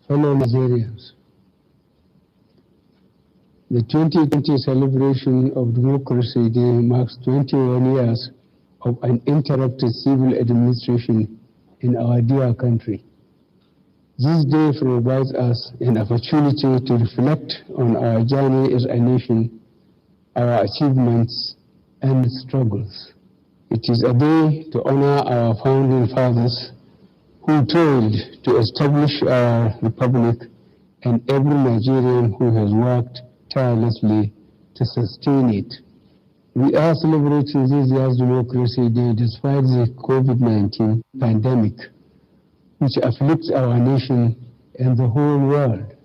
Fellow Nigerians, the 2020 celebration of Democracy Day marks 21 years of uninterrupted civil administration in our dear country. This day provides us an opportunity to reflect on our journey as a nation, our achievements and struggles. It is a day to honor our founding fathers who toiled to establish our republic, and every Nigerian who has worked tirelessly to sustain it. We are celebrating this year's Democracy Day despite the COVID-19 pandemic, which afflicts our nation and the whole world.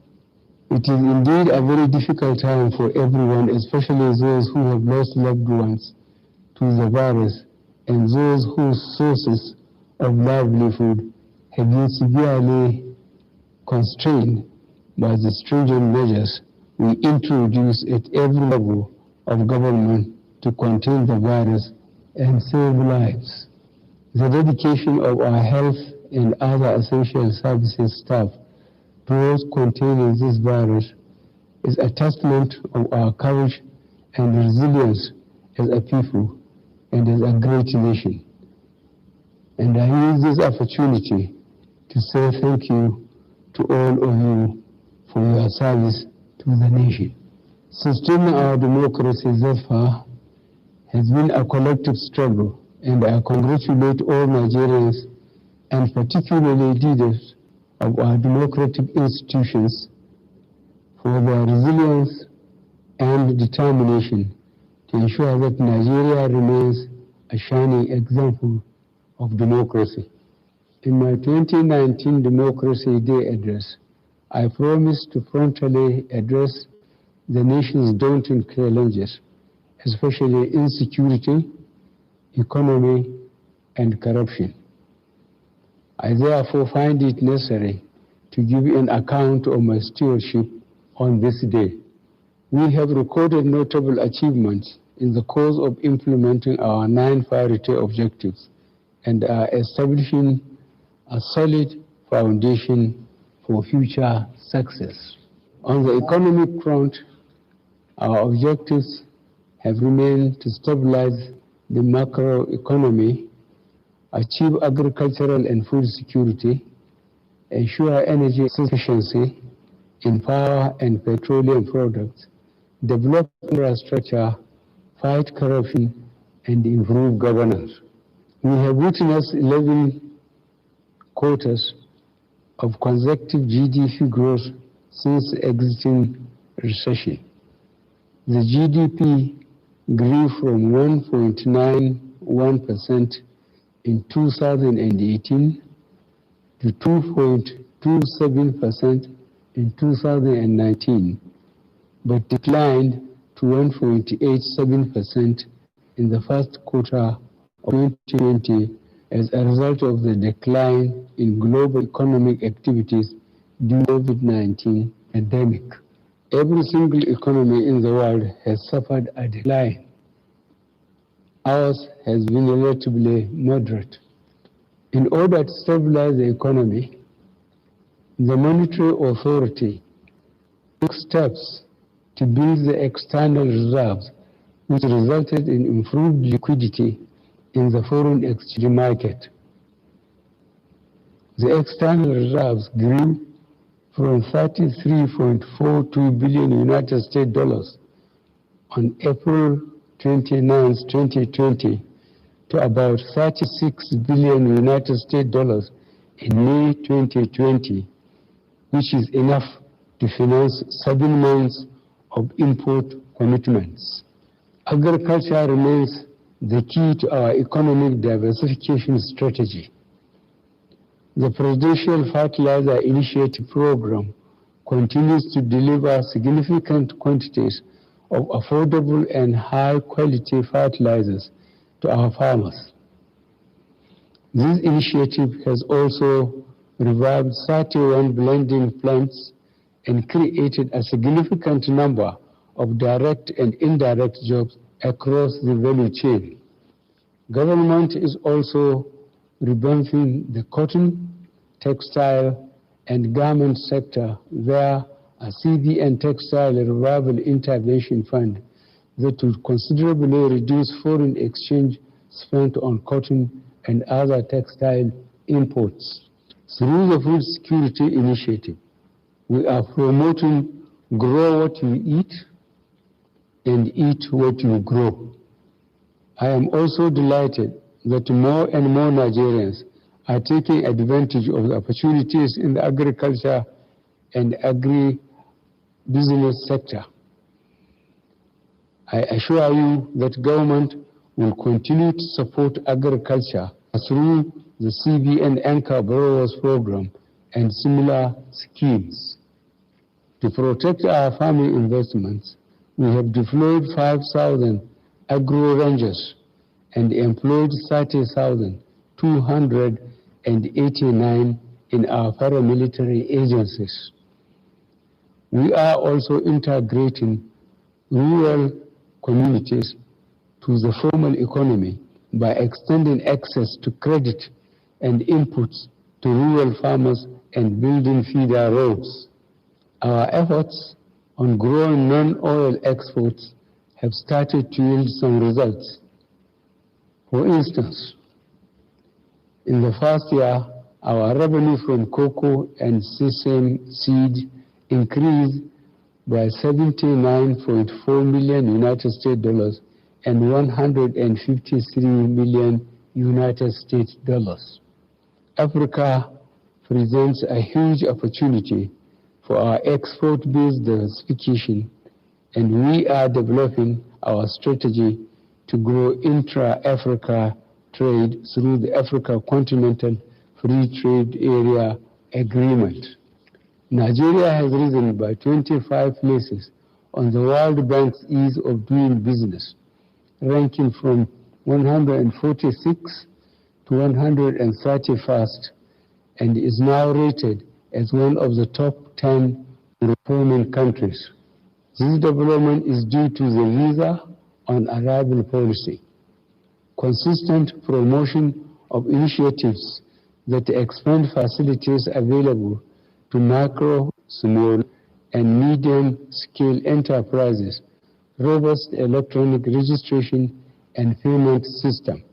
It is indeed a very difficult time for everyone, especially those who have lost loved ones to the virus and those whose sources of livelihood have been severely constrained by the stringent measures we introduce at every level of government to contain the virus and save lives. The dedication of our health and other essential services staff towards containing this virus is a testament of our courage and resilience as a people and as a great nation. And I use this opportunity to say thank you to all of you for your service to the nation. Sustaining our democracy thus far has been a collective struggle, and I congratulate all Nigerians and particularly leaders of our democratic institutions for their resilience and determination to ensure that Nigeria remains a shining example of democracy. In my 2019 Democracy Day address, I promised to frontally address the nation's daunting challenges, especially insecurity, economy, and corruption. I therefore find it necessary to give an account of my stewardship on this day. We have recorded notable achievements in the course of implementing our 9 priority objectives and are establishing a solid foundation for future success. On the economic front, our objectives have remained to stabilize the macroeconomy, achieve agricultural and food security, ensure energy sufficiency in power and petroleum products, develop infrastructure, fight corruption, and improve governance. We have witnessed 11 quarters of consecutive GDP growth since exiting recession. The GDP grew from 1.91% in 2018 to 2.27% in 2019, but declined to 1.87% in the first quarter of 2020 as a result of the decline in global economic activities due to the COVID-19 pandemic. Every single economy in the world has suffered a decline. Ours has been relatively moderate. In order to stabilize the economy, the monetary authority took steps to build the external reserves, which resulted in improved liquidity in the foreign exchange market. The external reserves grew from $33.42 billion United States dollars on April 29, 2020 to about $36 billion United States dollars in May 2020, which is enough to finance 7 months of import commitments. Agriculture remains the key to our economic diversification strategy. The Presidential Fertilizer Initiative Program continues to deliver significant quantities of affordable and high-quality fertilizers to our farmers. This initiative has also revived 31 blending plants and created a significant number of direct and indirect jobs across the value chain. Government is also revamping the cotton, textile, and garment sector via a CBN Textile Revival Intervention Fund that will considerably reduce foreign exchange spent on cotton and other textile imports. Through the Food Security Initiative, we are promoting grow what you eat and eat what you grow. I am also delighted that more and more Nigerians are taking advantage of the opportunities in the agriculture and agri-business sector. I assure you that government will continue to support agriculture through the CBN Anchor Borrowers Program and similar schemes. To protect our farming investments, we have deployed 5,000 agro-rangers and employed 30,289 in our paramilitary agencies. We are also integrating rural communities to the formal economy by extending access to credit and inputs to rural farmers and building feeder roads. Our efforts on growing non-oil exports have started to yield some results. For instance, in the first year, our revenue from cocoa and sesame seed increased by $79.4 million United States dollars and $153 million United States dollars. Africa presents a huge opportunity for our export-based diversification, and we are developing our strategy to grow intra-Africa trade through the Africa Continental Free Trade Area Agreement. Nigeria has risen by 25 places on the World Bank's Ease of Doing Business, ranking from 146 to 131st, and is now rated as one of the top 10 performing countries. This development is due to the visa on arrival policy, consistent promotion of initiatives that expand facilities available to micro, small, and medium-scale enterprises, robust electronic registration and payment system,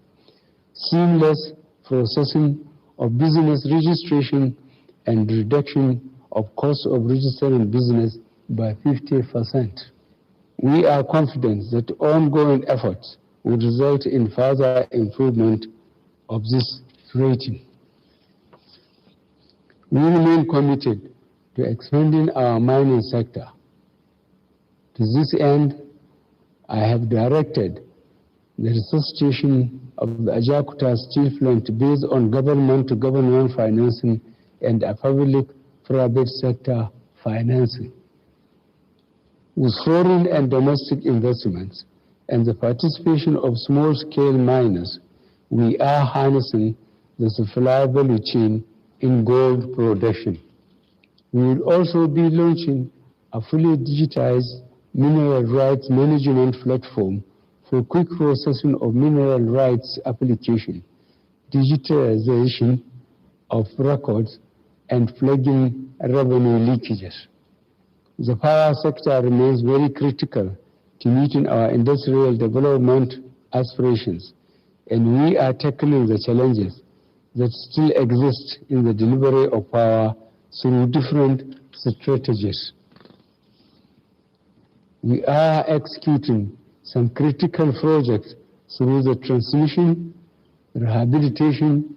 seamless processing of business registration, and reduction of cost of registering business by 50%. We are confident that ongoing efforts will result in further improvement of this rating. We remain committed to expanding our mining sector. To this end, I have directed the resuscitation of the Ajakuta steel plant based on government-to-government financing and a public-private sector financing. With foreign and domestic investments and the participation of small-scale miners, we are harnessing the supply value chain in gold production. We will also be launching a fully digitized mineral rights management platform for quick processing of mineral rights application, digitalization of records, and flagging revenue leakages. The power sector remains very critical to meeting our industrial development aspirations, and we are tackling the challenges that still exist in the delivery of power through different strategies. We are executing some critical projects through the transmission, rehabilitation,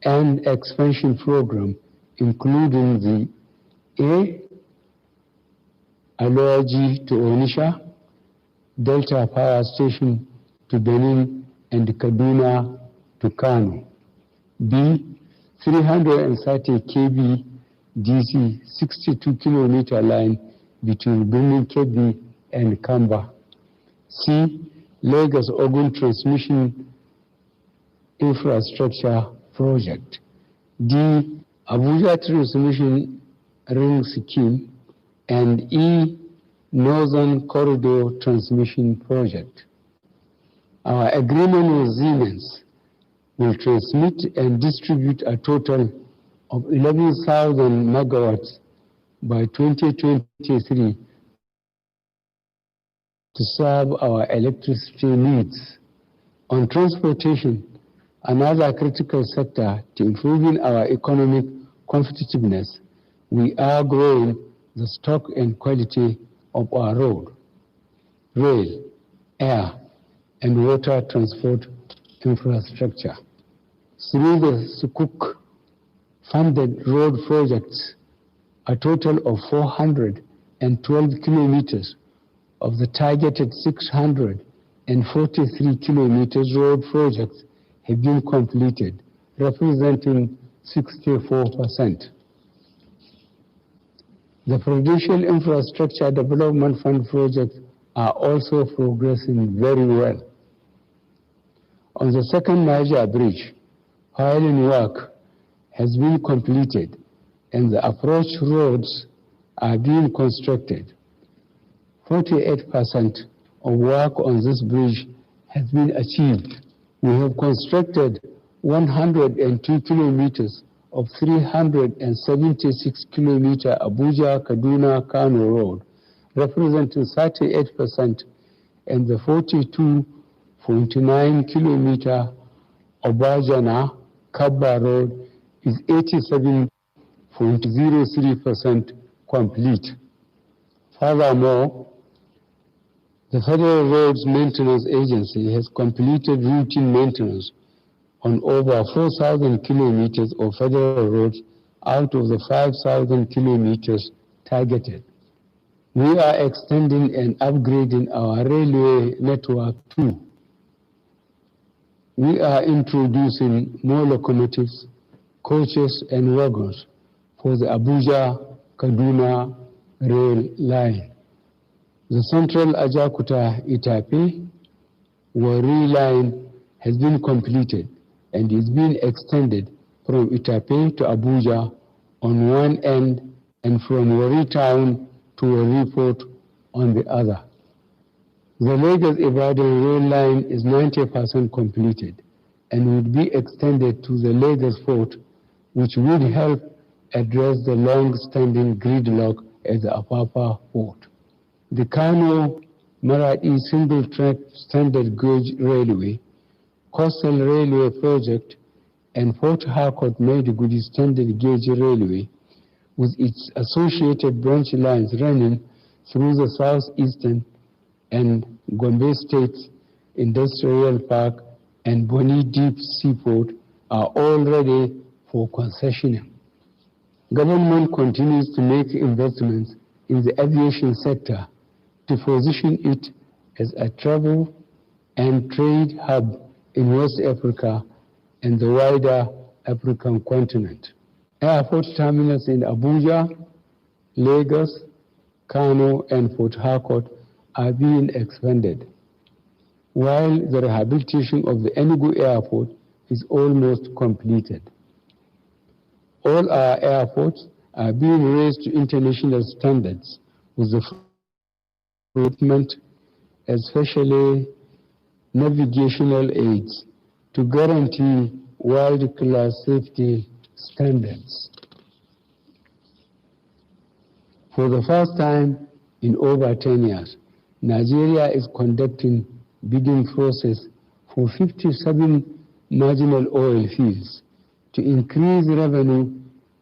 and expansion program, including the Aloaji to Onisha, Delta Power Station to Benin, and Kaduna to Kano. B. 330 kV DC 62-kilometer line between Birnin Kebbi and Kamba. C. Lagos-Ogun Transmission Infrastructure Project. D. Abuja Transmission Ring Scheme. And E. Northern Corridor Transmission Project. Our agreement with Siemens will transmit and distribute a total of 11,000 megawatts by 2023 to serve our electricity needs. On transportation, another critical sector to improving our economic competitiveness, we are growing the stock and quality of our road, rail, air, and water transport infrastructure. Through the Sukuk-funded road projects, a total of 412 kilometers of the targeted 643 kilometers road projects have been completed, representing 64%. The Prudential Infrastructure Development Fund projects are also progressing very well. On the second Niger Bridge, piling work has been completed and the approach roads are being constructed. 48% of work on this bridge has been achieved. We have constructed 102 kilometers of 376 kilometer Abuja-Kaduna-Kano road, representing 38%, and the 42.9 kilometer Obajana-Kabba road is 87.03% complete. Furthermore, the Federal Roads Maintenance Agency has completed routine maintenance on over 4,000 kilometers of federal roads out of the 5,000 kilometers targeted. We are extending and upgrading our railway network too. We are introducing more locomotives, coaches, and wagons for the Abuja-Kaduna rail line. The Central Ajakuta-Itape Wari line has been completed and is being extended from Itape to Abuja on one end and from Wari town to Wari port on the other. The Lagos-Ibadan rail line is 90% completed and would be extended to the Lagos port, which would help address the long-standing gridlock at the Apapa port. The Kano-Maradi single-track standard gauge railway, Coastal Railway Project, and Port Harcourt Maiduguri standard gauge railway, with its associated branch lines running through the southeastern and Gombe State's Industrial Park and Bonny Deep Seaport, are all ready for concessioning. Government continues to make investments in the aviation sector to position it as a travel and trade hub in West Africa and the wider African continent. Airport terminals in Abuja, Lagos, Kano, and Port Harcourt are being expanded, while the rehabilitation of the Enugu Airport is almost completed. All our airports are being raised to international standards with the equipment, especially navigational aids, to guarantee world-class safety standards. For the first time in over 10 years, Nigeria is conducting bidding process for 57 marginal oil fields to increase revenue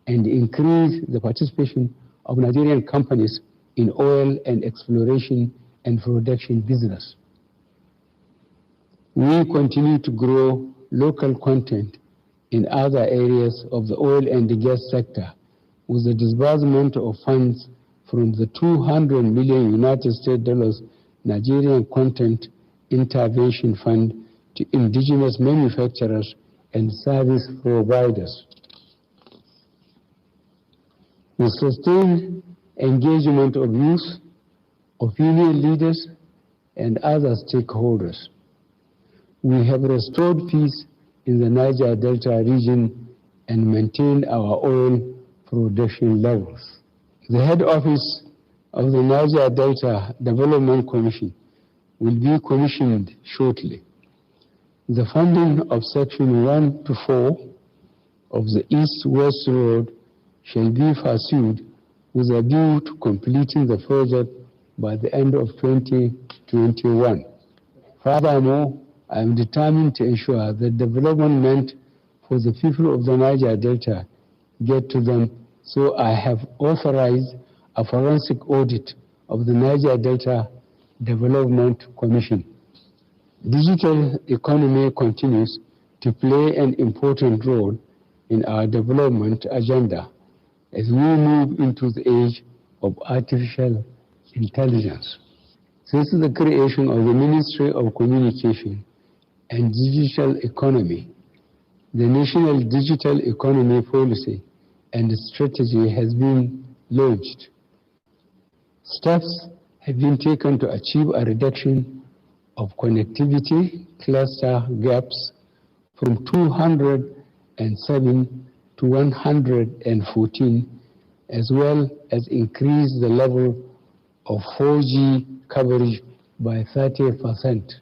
and increase the participation of Nigerian companies in oil and exploration and production business. We continue to grow local content in other areas of the oil and the gas sector with the disbursement of funds from the $200 million United States Nigerian Content Intervention Fund to indigenous manufacturers and service providers. With sustained engagement of youth, opinion leaders, and other stakeholders, we have restored peace in the Niger Delta region and maintained our oil production levels. The head office of the Niger Delta Development Commission will be commissioned shortly. The funding of Section 1 to 4 of the East-West Road shall be pursued with a view to completing the project by the end of 2021. Furthermore, I am determined to ensure that development meant for the people of the Niger Delta get to them, so I have authorized a forensic audit of the Niger Delta Development Commission. Digital economy continues to play an important role in our development agenda as we move into the age of artificial intelligence. Since the creation of the Ministry of Communication and Digital Economy, the National Digital Economy Policy and Strategy has been launched. Steps have been taken to achieve a reduction of connectivity cluster gaps from 207 to 114, as well as increase the level of 4G coverage by 30%.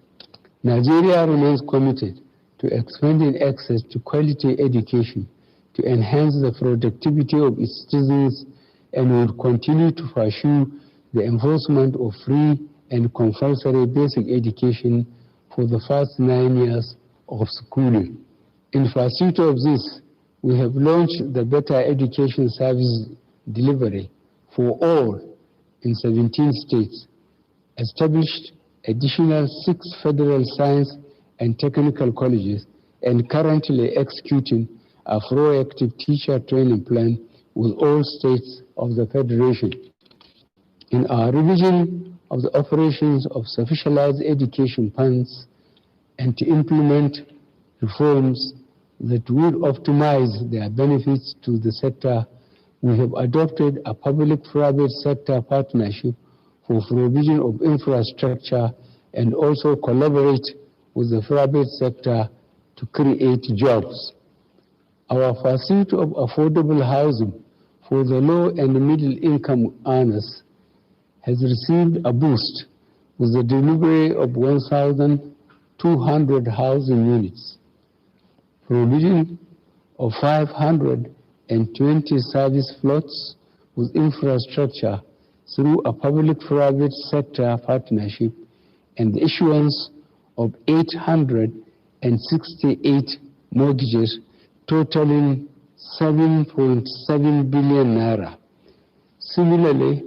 Nigeria remains committed to expanding access to quality education to enhance the productivity of its citizens, and will continue to pursue the enforcement of free and compulsory basic education for the first 9 years of schooling. In pursuit of this, we have launched the Better Education Service Delivery for all in 17 states, established additional 6 federal science and technical colleges, and currently executing a proactive teacher training plan with all states of the Federation. In our revision of the operations of specialized education funds and to implement reforms that will optimize their benefits to the sector, we have adopted a public-private sector partnership for provision of infrastructure and also collaborate with the private sector to create jobs. Our pursuit of affordable housing for the low and middle income earners has received a boost with the delivery of 1,200 housing units, provision of 520 service plots with infrastructure through a public-private sector partnership, and the issuance of 868 mortgages totaling 7.7 billion naira. Similarly,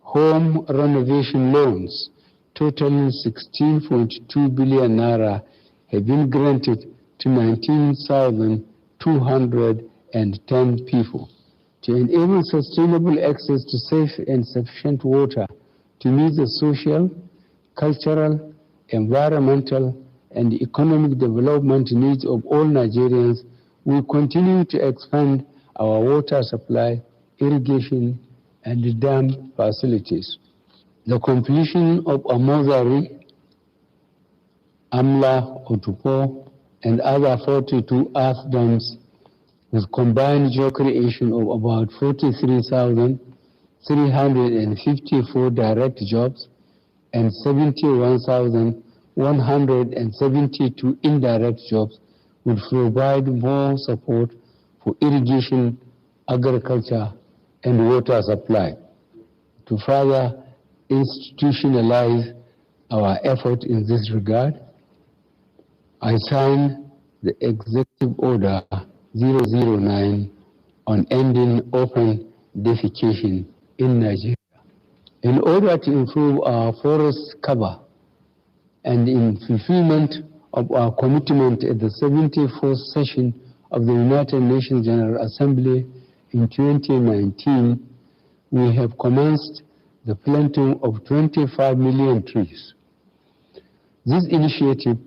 home renovation loans totaling 16.2 billion naira have been granted to 19,210 people. To enable sustainable access to safe and sufficient water to meet the social, cultural, environmental, and economic development needs of all Nigerians, we continue to expand our water supply, irrigation, and dam facilities. The completion of Amozari, Amla, Otupo, and other 42 earth dams with combined job creation of about 43,354 direct jobs and 71,172 indirect jobs would provide more support for irrigation, agriculture, and water supply. To further institutionalize our effort in this regard, I signed the Executive Order 009 on ending open defecation in Nigeria. In order to improve our forest cover and in fulfillment of our commitment at the 74th session of the United Nations General Assembly in 2019, we have commenced the planting of 25 million trees. This initiative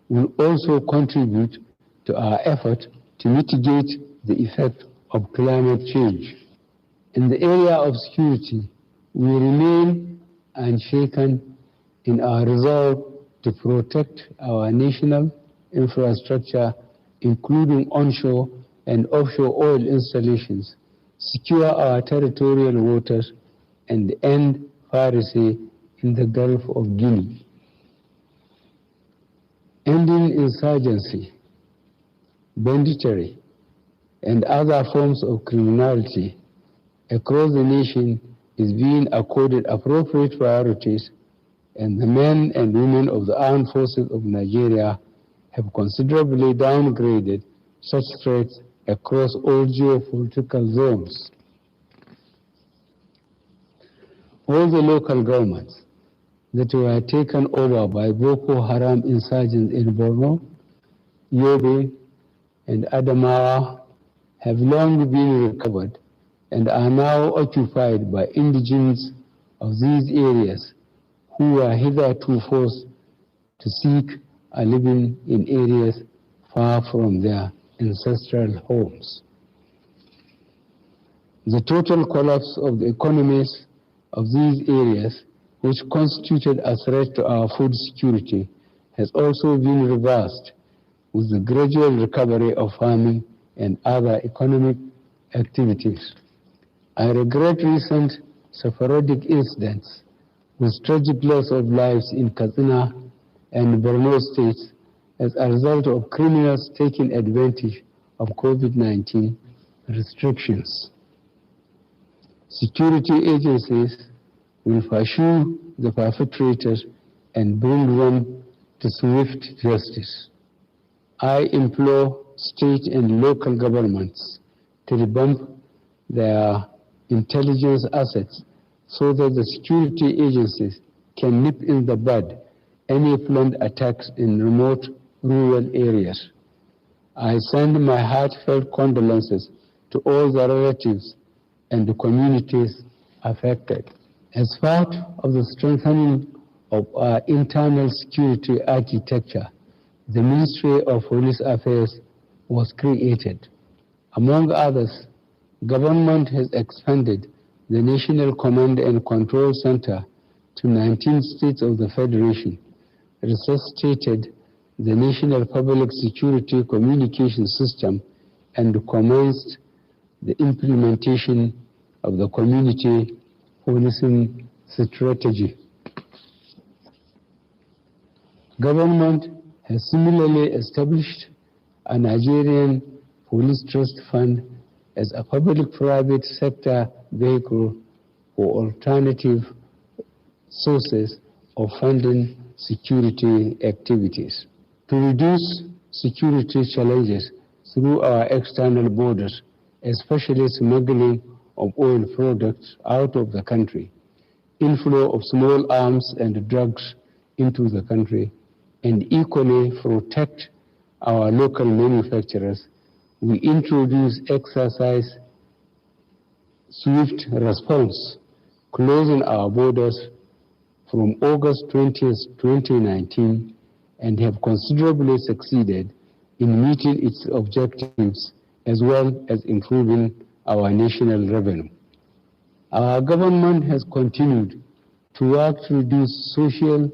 will also contribute to our effort to mitigate the effect of climate change. In the area of security, we remain unshaken in our resolve to protect our national infrastructure, including onshore and offshore oil installations, secure our territorial waters, and end piracy in the Gulf of Guinea. Ending insurgency, banditry, and other forms of criminality across the nation is being accorded appropriate priorities, and the men and women of the armed forces of Nigeria have considerably downgraded such threats across all geopolitical zones. All the local governments that were taken over by Boko Haram insurgents in Borno, Yobe, and Adamawa have long been recovered and are now occupied by indigenes of these areas who were hitherto forced to seek a living in areas far from their ancestral homes. The total collapse of the economies of these areas, which constituted a threat to our food security, has also been reversed with the gradual recovery of farming and other economic activities. I regret recent sporadic incidents with tragic loss of lives in Katsina and Borno states as a result of criminals taking advantage of COVID-19 restrictions. Security agencies will pursue the perpetrators and bring them to swift justice. I implore state and local governments to revamp their intelligence assets so that the security agencies can nip in the bud any planned attacks in remote rural areas. I send my heartfelt condolences to all the relatives and the communities affected. As part of the strengthening of our internal security architecture, the Ministry of Police Affairs was created. Among others, government has expanded the National Command and Control Center to 19 states of the Federation, resuscitated the National Public Security Communication System, and commenced the implementation of the Community Policing Strategy. Government has similarly established a Nigerian Police Trust Fund as a public-private sector vehicle for alternative sources of funding security activities. To reduce security challenges through our external borders, especially smuggling of oil products out of the country, inflow of small arms and drugs into the country, and equally protect our local manufacturers, we introduce exercise Swift Response, closing our borders from August 20th, 2019, and have considerably succeeded in meeting its objectives as well as improving our national revenue. Our government has continued to work to reduce social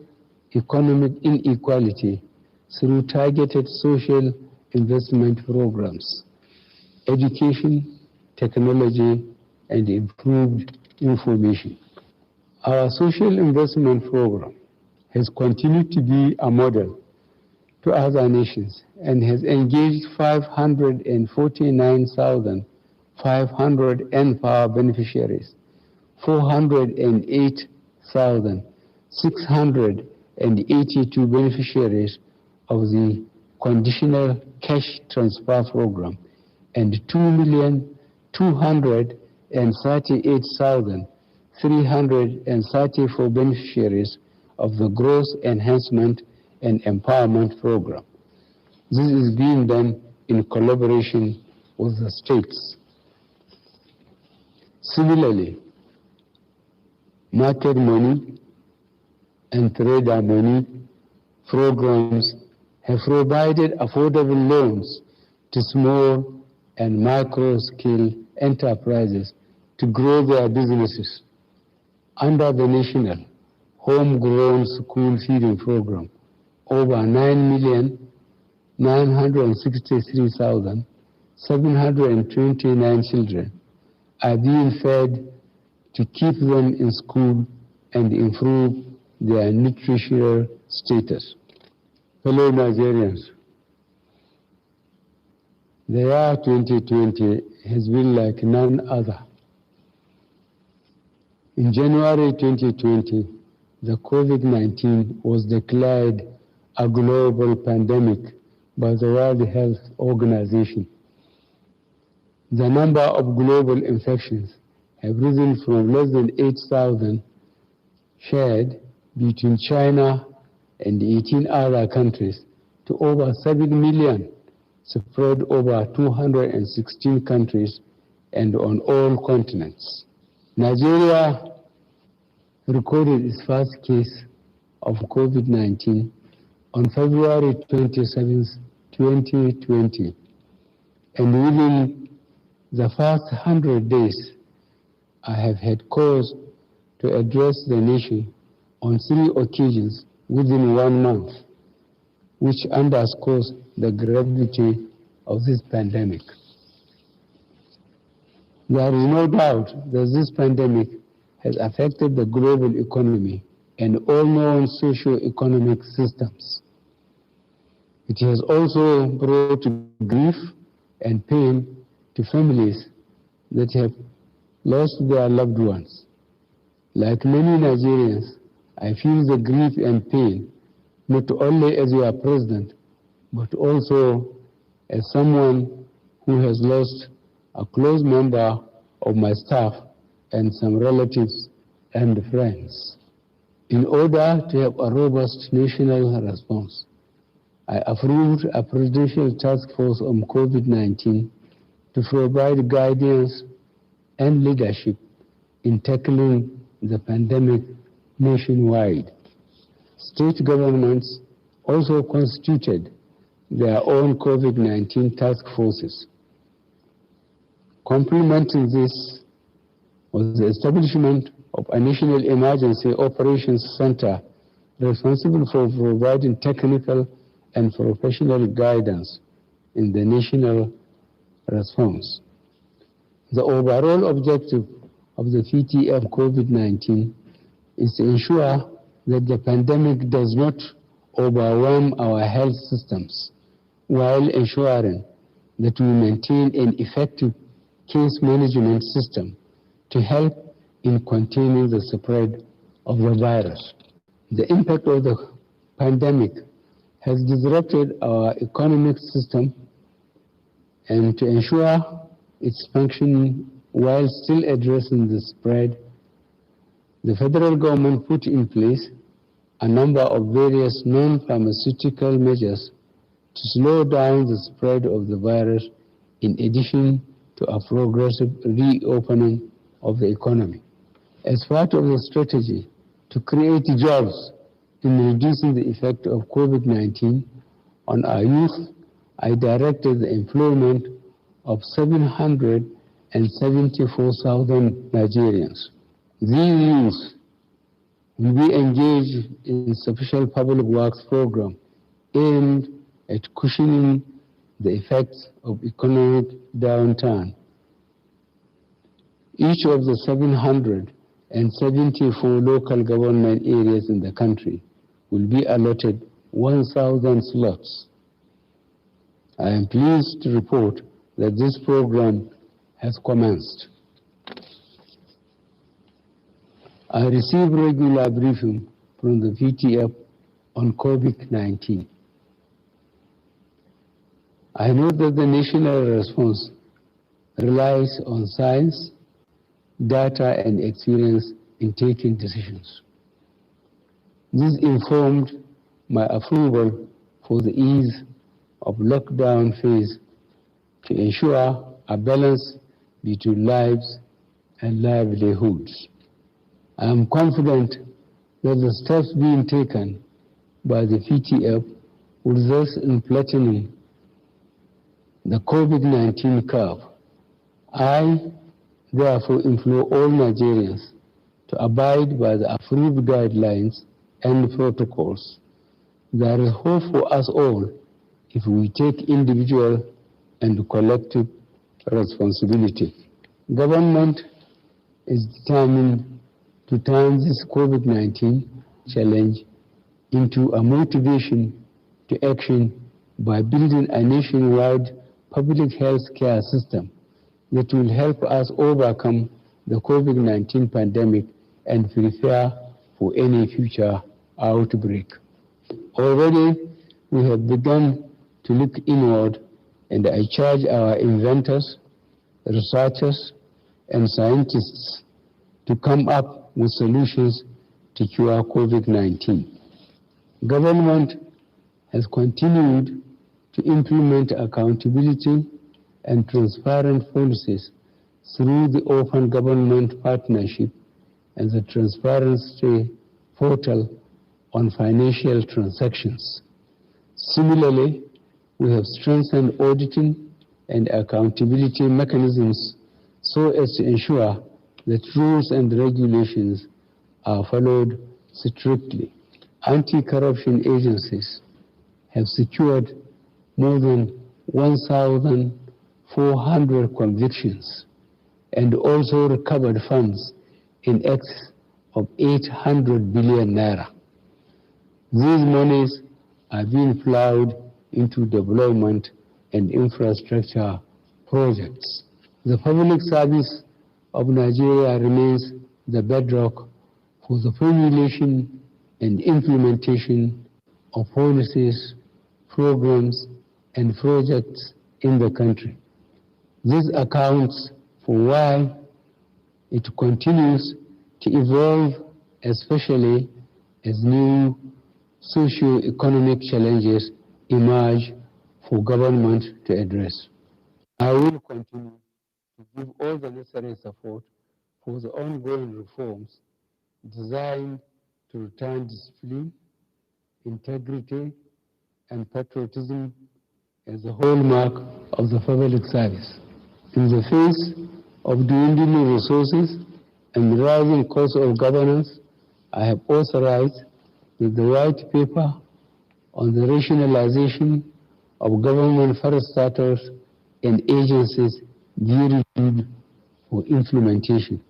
economic inequality through targeted social investment programs, education, technology, and improved information. Our social investment program has continued to be a model to other nations and has engaged 549,500 N-Power beneficiaries, 408,682 beneficiaries of the Conditional Cash Transfer Program, and 2,238,334 beneficiaries of the Growth Enhancement and Empowerment Program. This is being done in collaboration with the states. Similarly, market money and trader money programs have provided affordable loans to small and micro-scale enterprises to grow their businesses. Under the national homegrown school feeding program, over 9,963,729 children are being fed to keep them in school and improve their nutritional status. Fellow Nigerians, the year 2020 has been like none other. In January 2020, the COVID-19 was declared a global pandemic by the World Health Organization. The number of global infections have risen from less than 8,000 shared between China and 18 other countries to over 7 million spread over 216 countries and on all continents. Nigeria recorded its first case of COVID-19 on February 27, 2020, and within the first 100 days, I have had cause to address the nation on 3 occasions within 1 month, which underscores the gravity of this pandemic. There is no doubt that this pandemic has affected the global economy and all known socio-economic systems. It has also brought grief and pain to families that have lost their loved ones. Like many Nigerians, I feel the grief and pain not only as your president, but also as someone who has lost a close member of my staff and some relatives and friends. In order to have a robust national response, I approved a presidential task force on COVID-19 to provide guidance and leadership in tackling the pandemic nationwide. State governments also constituted their own COVID-19 task forces. Complementing this was the establishment of a National Emergency Operations Center responsible for providing technical and professional guidance in the national response. The overall objective of the VTF COVID-19 is to ensure that the pandemic does not overwhelm our health systems while ensuring that we maintain an effective case management system to help in containing the spread of the virus. The impact of the pandemic has disrupted our economic system, and to ensure its functioning while still addressing the spread, the federal government put in place a number of various non-pharmaceutical measures to slow down the spread of the virus, in addition to a progressive reopening of the economy. As part of the strategy to create jobs in reducing the effect of COVID-19 on our youth, I directed the employment of 774,000 Nigerians. These youth will be engaged in a special public works program aimed at cushioning the effects of economic downturn. Each of the 774 local government areas in the country will be allotted 1,000 slots. I am pleased to report that this program has commenced. I receive regular briefing from the VTF on COVID-19. I know that the national response relies on science, data, and experience in taking decisions. This informed my approval for the ease of lockdown phase to ensure a balance between lives and livelihoods. I am confident that the steps being taken by the VTF will result in flattening the COVID-19 curve. I, therefore implore all Nigerians to abide by the approved guidelines and protocols. There is hope for us all if we take individual and collective responsibility. Government is determined to turn this COVID-19 challenge into a motivation to action by building a nationwide public health care system that will help us overcome the COVID-19 pandemic and prepare for any future outbreak. Already, we have begun to look inward, and I charge our inventors, researchers, and scientists to come up with solutions to cure COVID-19. Government has continued to implement accountability and transparent policies through the Open Government Partnership and the Transparency Portal on financial transactions. Similarly, we have strengthened auditing and accountability mechanisms so as to ensure that rules and regulations are followed strictly. Anti-corruption agencies have secured more than 1,400 convictions and also recovered funds in excess of 800 billion naira. These monies are being plowed into development and infrastructure projects. The public service of Nigeria remains the bedrock for the formulation and implementation of policies, programs, and projects in the country. This accounts for why it continues to evolve, especially as new socio-economic challenges emerge for government to address. I will continue to give all the necessary support for the ongoing reforms designed to return discipline, integrity, and patriotism as the hallmark of the public service. In the face of dwindling resources and rising costs of governance, I have authorized the white paper on the rationalization of government parastatals and agencies be reviewed for implementation.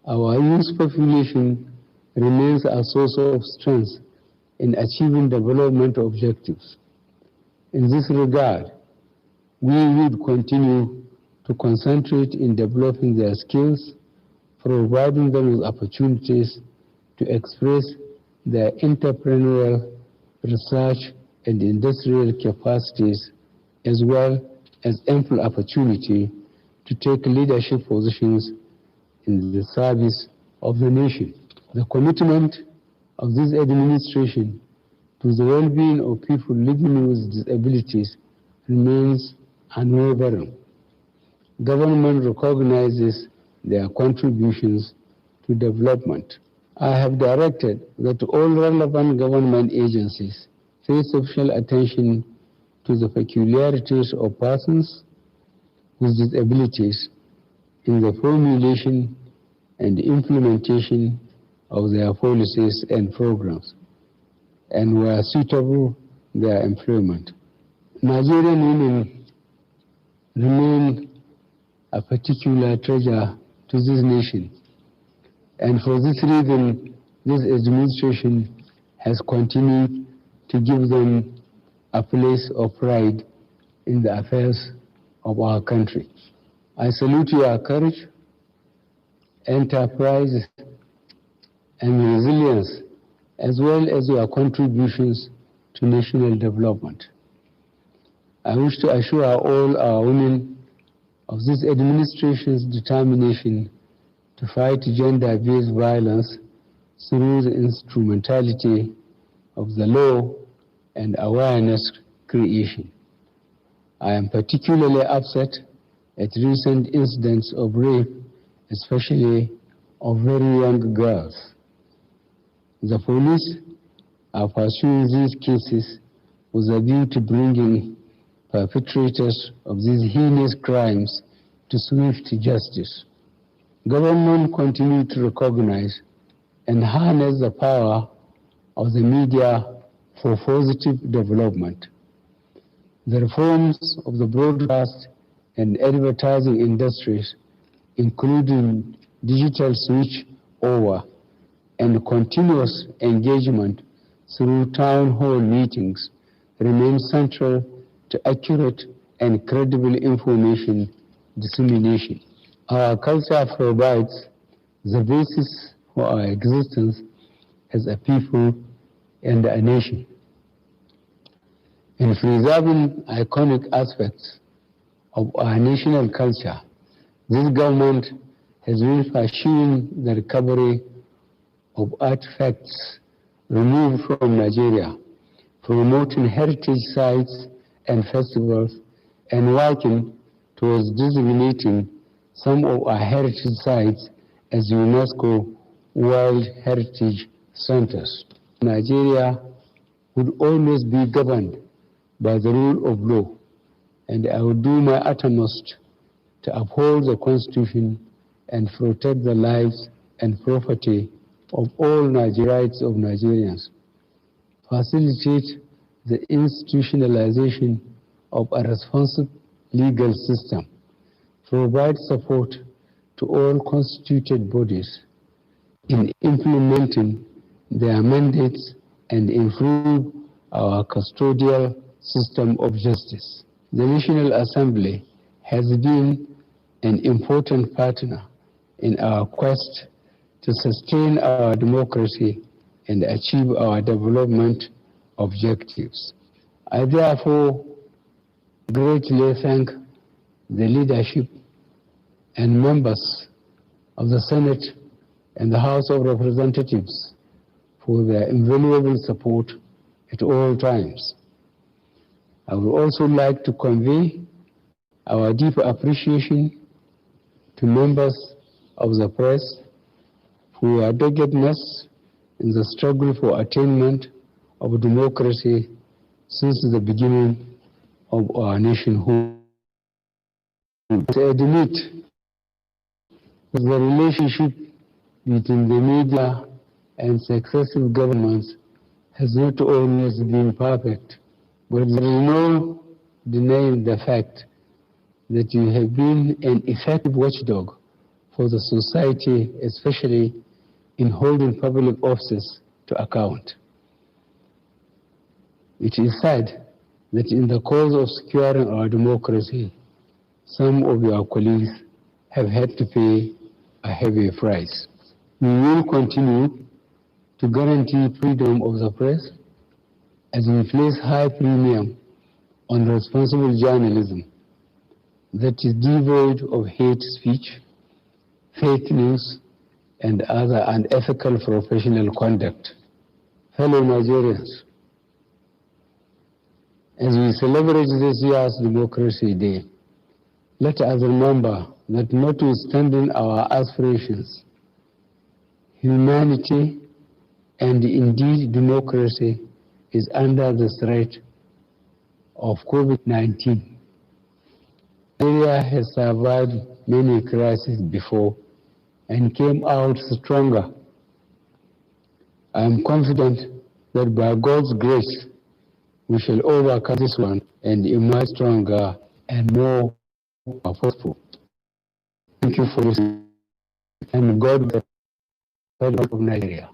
Our youth population remains a source of strength in achieving development objectives. In this regard, we would continue to concentrate in developing their skills, providing them with opportunities to express their entrepreneurial, research, and industrial capacities, as well as ample opportunity to take leadership positions in the service of the nation. The commitment of this administration to the well-being of people living with disabilities remains unwavering. Government recognizes their contributions to development. I have directed that all relevant government agencies pay special attention to the peculiarities of persons with disabilities in the formulation and implementation of their policies and programs, and where suitable, their employment. Nigerian women remain a particular treasure to this nation, and for this reason, this administration has continued to give them a place of pride in the affairs of our country. I salute your courage, enterprise, and resilience, as well as your contributions to national development. I wish to assure all our women of this administration's determination to fight gender-based violence through the instrumentality of the law and awareness creation. I am particularly upset at recent incidents of rape, especially of very young girls. The police are pursuing these cases with a view to bringing perpetrators of these heinous crimes to swift justice. Government continue to recognize and harness the power of the media for positive development. The reforms of the broadcast and advertising industries, including digital switch over and continuous engagement through town hall meetings, remain central to accurate and credible information dissemination. Our culture provides the basis for our existence as a people and a nation. In preserving iconic aspects of our national culture, this government has been pursuing the recovery of artifacts removed from Nigeria, promoting heritage sites and festivals, and working towards designating some of our heritage sites as UNESCO World Heritage Centers. Nigeria would always be governed by the rule of law, and I will do my utmost to uphold the Constitution and protect the lives and property of all rights of Nigerians, facilitate the institutionalization of a responsive legal system, provide support to all constituted bodies in implementing their mandates, and improve our custodial system of justice. The National Assembly has been an important partner in our quest to sustain our democracy and achieve our development objectives. I therefore greatly thank the leadership and members of the Senate and the House of Representatives for their invaluable support at all times. I would also like to convey our deep appreciation to members of the press for their doggedness in the struggle for attainment of democracy since the beginning of our nationhood. I admit that the relationship between the media and successive governments has not always been perfect, but there is no denying the fact that you have been an effective watchdog for the society, especially in holding public offices to account. It is sad that in the cause of securing our democracy, some of your colleagues have had to pay a heavy price. We will continue to guarantee freedom of the press as we place high premium on responsible journalism that is devoid of hate speech, fake news, and other unethical professional conduct. Fellow Nigerians, as we celebrate this year's Democracy Day, let us remember that notwithstanding our aspirations, humanity and indeed democracy is under the threat of COVID-19. Nigeria has survived many crises before and came out stronger. I am confident that by God's grace, we shall overcome this one and emerge stronger and more forceful. Thank you for listening, and God bless the people of Nigeria.